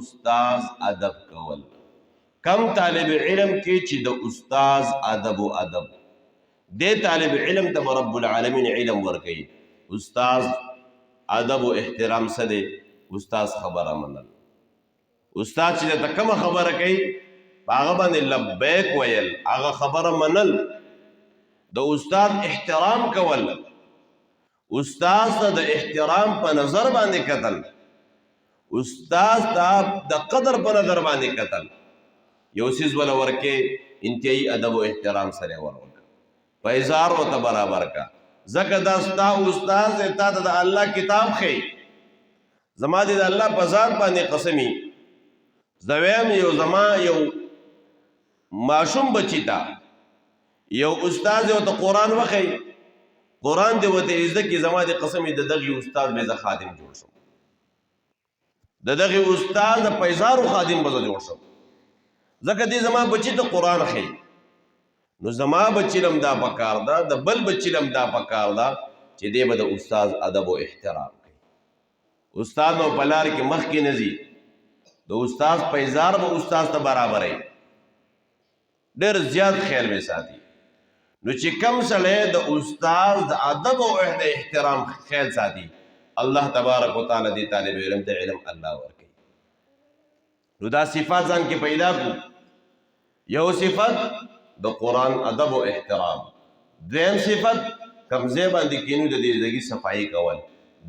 استاز ادب کول. کم طالب علم کې چې د استاز ادب او ادب دې طالب علم ته رب العالمین علم ورکوي. استاز ادب او احترام څه دی؟ استاز خبره منل. استاد چې ته کومه خبره کوي هغه باندې لبیک ویل، هغه خبره منل، د استاد احترام کول، استاد ته د احترام په نظر باندې کتل، استاد ته د قدر په نظر باندې کتل. یو څیز ولا ورکې انتهایی ادب او احترام سره ورکړه، په اظهار ورته برابر کا. ځکه دا ستا استاد دی، تا ته د الله کتاب ښیي. زما دې د الله په ذات باندې قسمي، زه ویم یو زما یو ماشوم بچي ته یو استاد دی ورته قرآن وښیي، قرآن دې ورته زده کړي، زما دې قسم د دغې استاد به زه خادم جوړ شم، د دغې استاد د پیزارو خادم به زه جوړ شم. ځکه دې زما بچي ته قرآن ښیي. نو زما بچي لم دا پکار ده، د بل بچي لم دا پکار ده چې دې به د استاد ادب او احترام کوي. استاد نو په لار کې مخکې نه ځي، د استاد پیزار به استاد ته برابروي، ډېر زیات خیال به ساتي. نو چې کم سړی د استاد د ادب او احترام خیال ساتي، الله تبارک وتعالی دې طالب علم ته علم الله ورکوي. نو دا صفات ځان کې پیدا کړو. یو صفت د قرآن ادب او احترام، دریم صفت کم ځای باندې کینو د دې زندګي صفایي کول،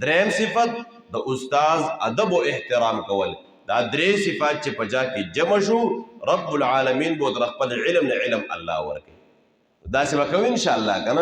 دریم صفت د استاد ادب او احترام کول. دا درې صفات چې په جا کې جمع شو، رب العالمین به در خپل علم نه علم الله ورکوي. دا څه به کوو انشاءالله که نه؟